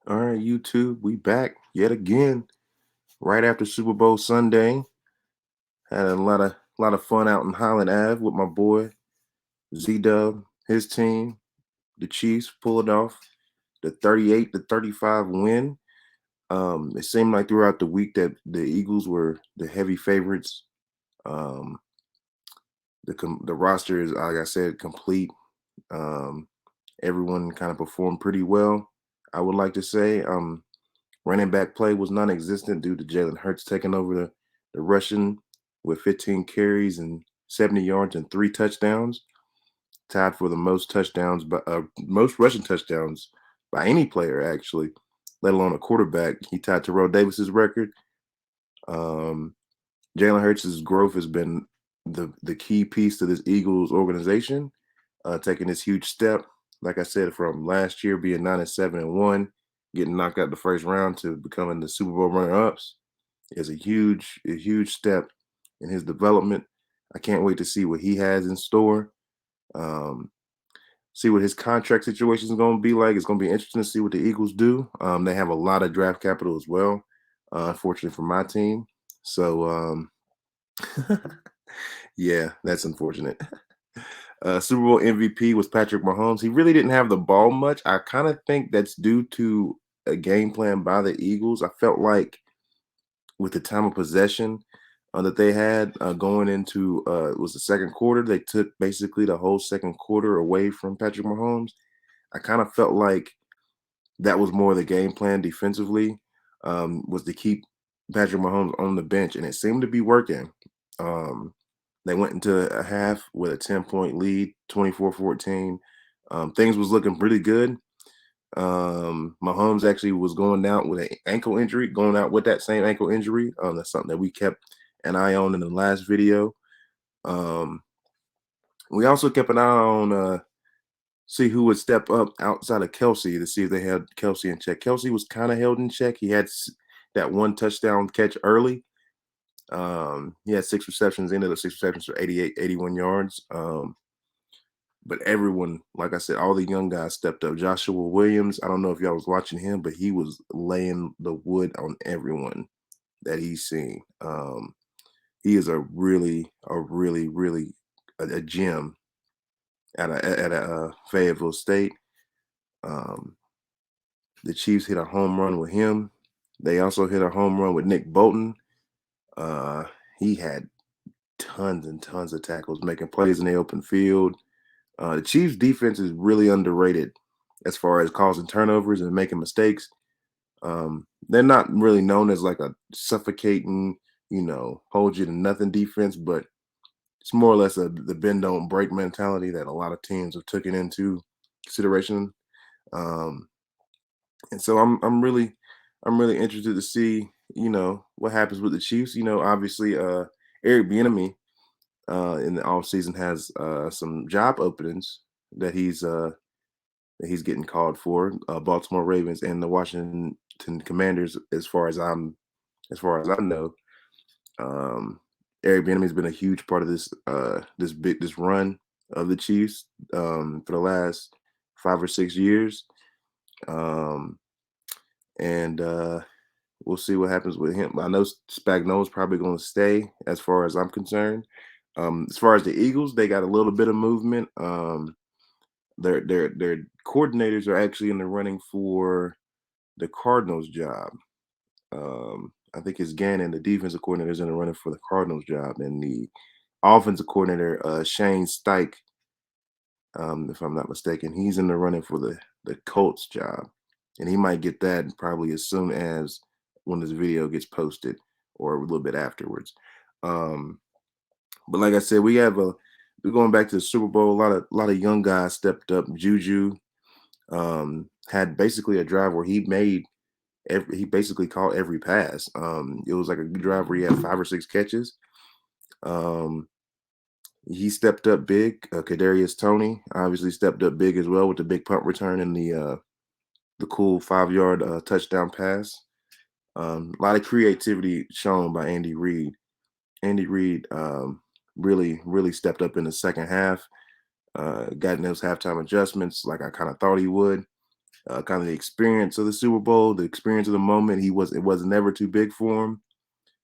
All right, YouTube, we back yet again right after Super Bowl Sunday. Had a lot of fun out in Highland Ave with my boy Z Dub, his team, the Chiefs pulled off the 38-35 win. It seemed like throughout the week that the Eagles were the heavy favorites. Um, the roster is, like I said, complete. Um, Everyone kind of performed pretty well. I would like to say. Running back play was non-existent due to Jalen Hurts taking over the rushing with 15 carries and 70 yards and 3 touchdowns, tied for the most touchdowns, but most rushing touchdowns by any player actually, let alone a quarterback. He tied Terrell Davis's record. Um, Jalen Hurts' growth has been the key piece to this Eagles organization, taking this huge step. Like I said, from last year being 9-7-1, getting knocked out the first round to becoming the Super Bowl runner-ups is a huge step in his development. I can't wait to see what he has in store. Um, See what his contract situation is going to be like. It's going to be interesting to see what the Eagles do. They have a lot of draft capital as well, unfortunately for my team. So yeah, that's unfortunate. Super Bowl MVP was Patrick Mahomes. He really didn't have the ball much. I kind of think that's due to a game plan by the Eagles. I felt like with the time of possession that they had going into it was the second quarter, they took basically the whole second quarter away from Patrick Mahomes. I kind of felt like that was more the game plan defensively, was to keep Patrick Mahomes on the bench, and it seemed to be working. Um, they went into a half with a 10-point lead, 24-14. Things was looking pretty good. Mahomes actually was going out with an ankle injury, going out with that same ankle injury. That's something that we kept an eye on in the last video. Um, we also kept an eye on see who would step up outside of Kelsey to see if they had Kelsey in check. Kelsey was kind of held in check. He had that one touchdown catch early. He had 6 receptions, ended up 6 receptions for 88, 81 yards. But everyone, like I said, all the young guys stepped up. Joshua Williams, I don't know if y'all was watching him, but he was laying the wood on everyone that he's seen. He is a gem at a Fayetteville State. Um, the Chiefs hit a home run with him. They also hit a home run with Nick Bolton. Uh, he had tons and tons of tackles, making plays in the open field. The Chiefs' defense is really underrated as far as causing turnovers and making mistakes. They're not really known as like a suffocating, hold you to nothing defense, but it's more or less the bend don't break mentality that a lot of teams have taken into consideration. Um, and so I'm really interested to see what happens with the Chiefs. Obviously, Eric Bieniemy in the offseason has some job openings that he's getting called for. Baltimore Ravens and the Washington Commanders, as far as I know. Um, Eric Bieniemy has been a huge part of this run of the Chiefs for the last 5 or 6 years. Um, and we'll see what happens with him. I know Spagnuolo is probably going to stay, as far as I'm concerned. As far as the Eagles, they got a little bit of movement. Their coordinators are actually in the running for the Cardinals job. I think it's Gannon, the defensive coordinator, is in the running for the Cardinals job, and the offensive coordinator, Shane Steichen, if I'm not mistaken, he's in the running for the Colts job, and he might get that probably as soon as when this video gets posted or a little bit afterwards. Um, but like I said, we're going back to the Super Bowl. A lot of young guys stepped up. Juju had basically a drive where he basically caught every pass. It was like a drive where he had 5 or 6 catches. Um, he stepped up big. Kadarius Toney obviously stepped up big as well with the big punt return and the cool 5 yard touchdown pass. A lot of creativity shown by Andy Reid. Andy Reid really stepped up in the second half. Got in those halftime adjustments like I kind of thought he would. kind of the experience of the Super Bowl, the experience of the moment. It was never too big for him.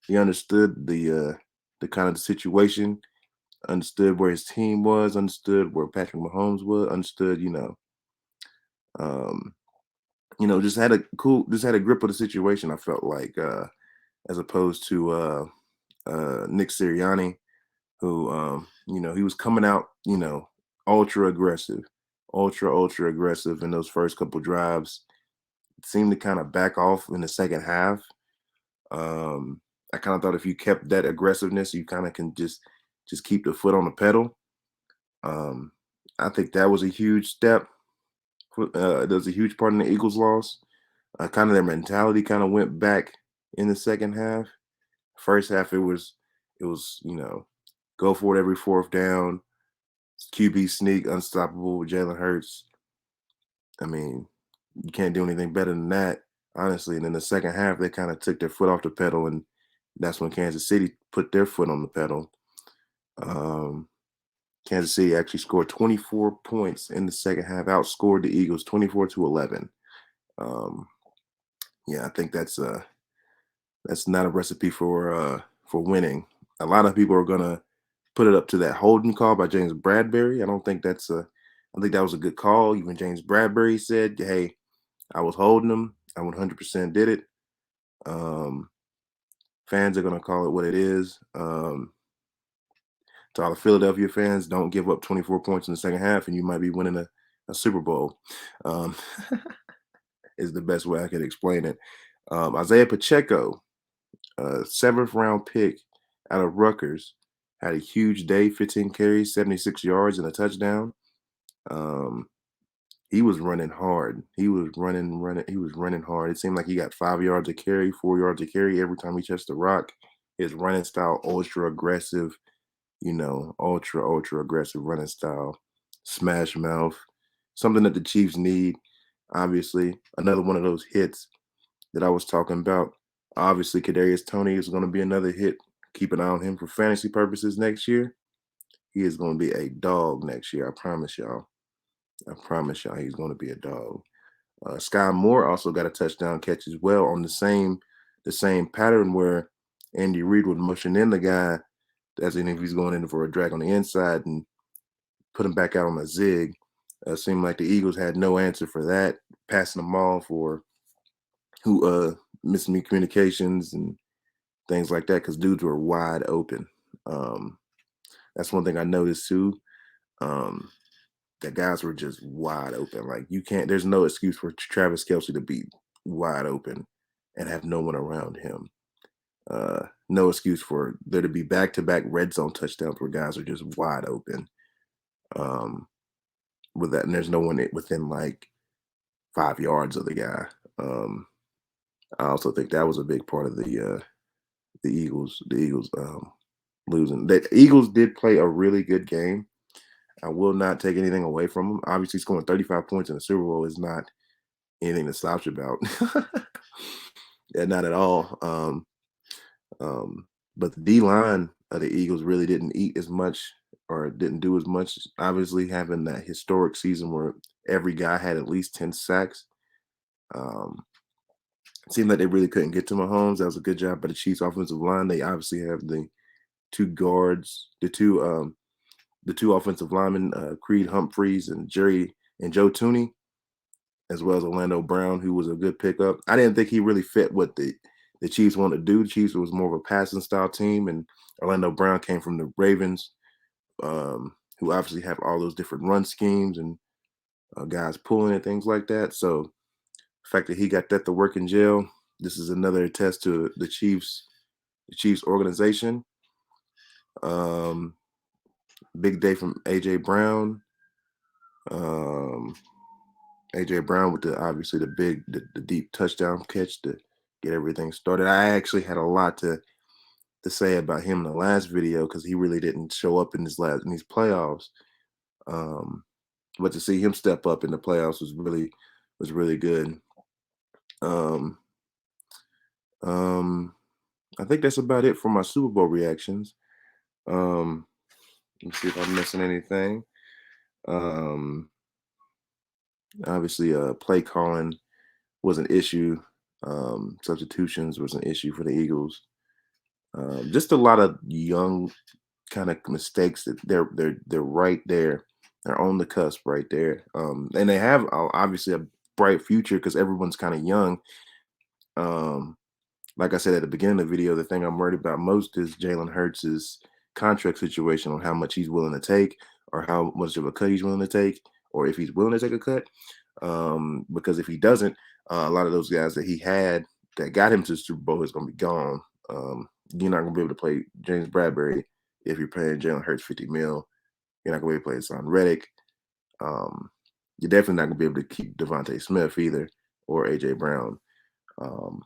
He understood the kind of the situation, understood where his team was, understood where Patrick Mahomes was, understood, um, just had a just had a grip of the situation. I felt like, as opposed to Nick Sirianni, who, he was coming out, ultra aggressive, ultra aggressive in those first couple drives. Seemed to kind of back off in the second half. Um, I kind of thought if you kept that aggressiveness, you kind of can just keep the foot on the pedal. Um, I think that was a huge step. That was a huge part in the Eagles' loss. Kind of their mentality kind of went back in the second half. First half, it was go for it every fourth down, QB sneak, unstoppable with Jalen Hurts. I mean, you can't do anything better than that, honestly. And in the second half, they kind of took their foot off the pedal, and that's when Kansas City put their foot on the pedal. Um, Kansas City actually scored 24 points in the second half, outscored the Eagles 24-11. Um, yeah, I think that's not a recipe for winning. A lot of people are gonna put it up to that holding call by James Bradbury. I don't think that's a. I think that was a good call. Even James Bradbury said, "Hey, I was holding him. I 100% did it." Um, Fans are gonna call it what it is. To all the Philadelphia fans, don't give up 24 points in the second half, and you might be winning a Super Bowl. Um, is the best way I could explain it. Isaiah Pacheco, seventh round pick out of Rutgers, had a huge day, 15 carries, 76 yards, and a touchdown. Um, he was running hard. He was running. He was running hard. It seemed like he got 5 yards a carry, 4 yards a carry every time he touched the rock. His running style, ultra aggressive, ultra aggressive running style, smash mouth, something that the Chiefs need. Obviously, another one of those hits that I was talking about. Obviously, Kadarius Toney is going to be another hit. Keep an eye on him for fantasy purposes next year. He is going to be a dog next year. I promise y'all. I promise y'all, he's going to be a dog. Sky Moore also got a touchdown catch as well on the same pattern where Andy Reid would motion in the guy as in if he's going in for a drag on the inside and put him back out on a zig. Seemed like the Eagles had no answer for that, passing them off or who missing me communications and things like that because dudes were wide open. Um, that's one thing I noticed too. Um, the guys were just wide open. Like you can't. There's no excuse for Travis Kelsey to be wide open and have no one around him. No excuse for there to be back-to-back red zone touchdowns where guys are just wide open. Um, with that, and there's no one within like 5 yards of the guy. Um, I also think that was a big part of the Eagles. The Eagles losing. The Eagles did play a really good game. I will not take anything away from them. Obviously, scoring 35 points in the Super Bowl is not anything to slouch about. Yeah, not at all. Um, but the D line of the Eagles really didn't eat as much or didn't do as much. Obviously, having that historic season where every guy had at least 10 sacks. Um, it seemed like they really couldn't get to Mahomes. That was a good job by the Chiefs offensive line. They obviously have the two guards, the two offensive linemen, Creed Humphreys and Joe Tooney, as well as Orlando Brown, who was a good pickup. I didn't think he really fit what the Chiefs wanted to do. The Chiefs was more of a passing style team, and Orlando Brown came from the Ravens, who obviously have all those different run schemes and guys pulling and things like that. So the fact that he got that to work in jail, this is another test to the Chiefs organization. Um, Big day from AJ Brown. Um, AJ Brown with obviously the deep touchdown catch to get everything started. I actually had a lot to say about him in the last video because he really didn't show up in these playoffs. Um, but to see him step up in the playoffs was really good. Um, um, I think that's about it for my Super Bowl reactions. Um, let me see if I'm missing anything. Um, Obviously, play calling was an issue. Substitutions was an issue for the Eagles. Just a lot of young kind of mistakes that they're right there. They're on the cusp right there. And they have obviously a bright future because everyone's kind of young. Um, like I said at the beginning of the video, the thing I'm worried about most is Jalen Hurts' contract situation on how much he's willing to take, or how much of a cut he's willing to take, or if he's willing to take a cut. Because if he doesn't, a lot of those guys that he had that got him to the Super Bowl is going to be gone. You're not going to be able to play James Bradbury if you're paying Jalen Hurts 50 mil. You're not going to be able to play Hassan Reddick. Um, you're definitely not going to be able to keep Devontae Smith either, or AJ Brown. Um,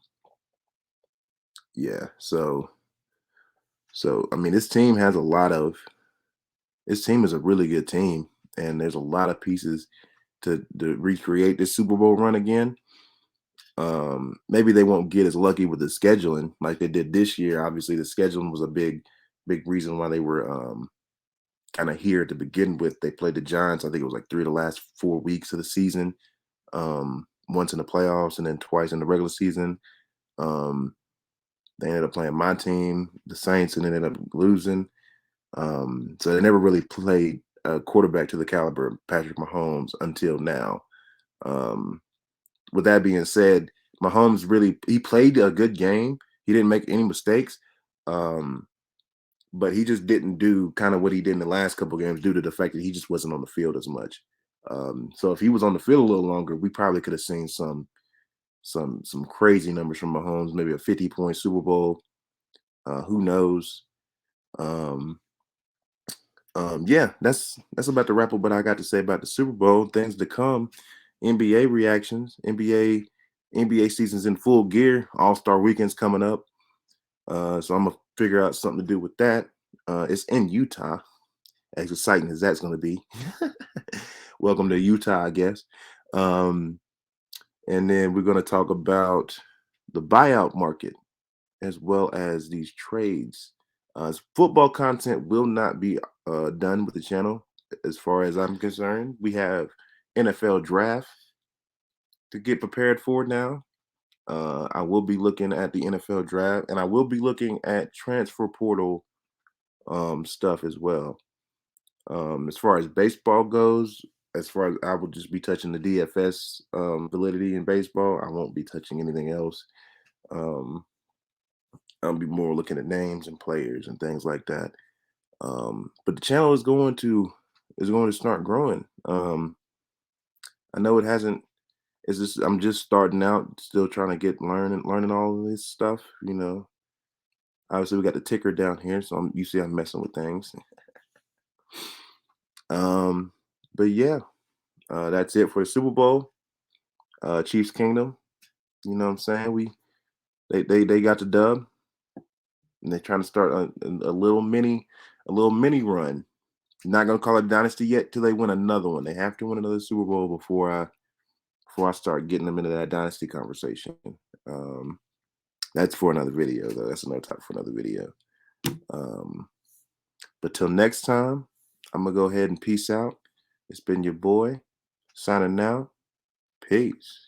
yeah, so I mean, this team is a really good team, and there's a lot of pieces to recreate this Super Bowl run again. Maybe they won't get as lucky with the scheduling like they did this year. Obviously, the scheduling was a big reason why they were kind of here to begin with. They played the Giants. I think it was like 3 of the last 4 weeks of the season. Once in the playoffs and then twice in the regular season. Um, they ended up playing my team, the Saints, and ended up losing. So they never really played a quarterback to the caliber of Patrick Mahomes until now. Um, with that being said, Mahomes he played a good game. He didn't make any mistakes. Um, but he just didn't do kind of what he did in the last couple games due to the fact that he just wasn't on the field as much. So if he was on the field a little longer, we probably could have seen some crazy numbers from Mahomes, maybe a 50-point Super Bowl. Who knows? Um, yeah, that's about the wrap up what I got to say about the Super Bowl. Things to come, NBA reactions, NBA season's in full gear. All-Star weekend's coming up, so I'm gonna figure out something to do with that. It's in Utah, as exciting as that's gonna be. Welcome to Utah, I guess. Um, and then we're gonna talk about the buyout market as well as these trades. Football content will not be done with the channel as far as I'm concerned. We have NFL draft to get prepared for now. I will be looking at the NFL draft, and I will be looking at transfer portal stuff as well. As far as baseball goes, as far as I will just be touching the DFS validity in baseball, I won't be touching anything else. Um, I'll be more looking at names and players and things like that. But the channel is going to start growing. I know it hasn't. It's just I'm just starting out, still trying to get learning all of this stuff. Obviously we got the ticker down here, so you see I'm messing with things. Um, but yeah, that's it for the Super Bowl. Chiefs Kingdom. You know what I'm saying? They got the dub, and they're trying to start a little mini run. Not gonna call it dynasty yet till they win another one. They have to win another Super Bowl before I start getting them into that dynasty conversation. Um, that's for another video, though. That's another topic for another video. But till next time, I'm gonna go ahead and peace out. It's been your boy signing out. Peace.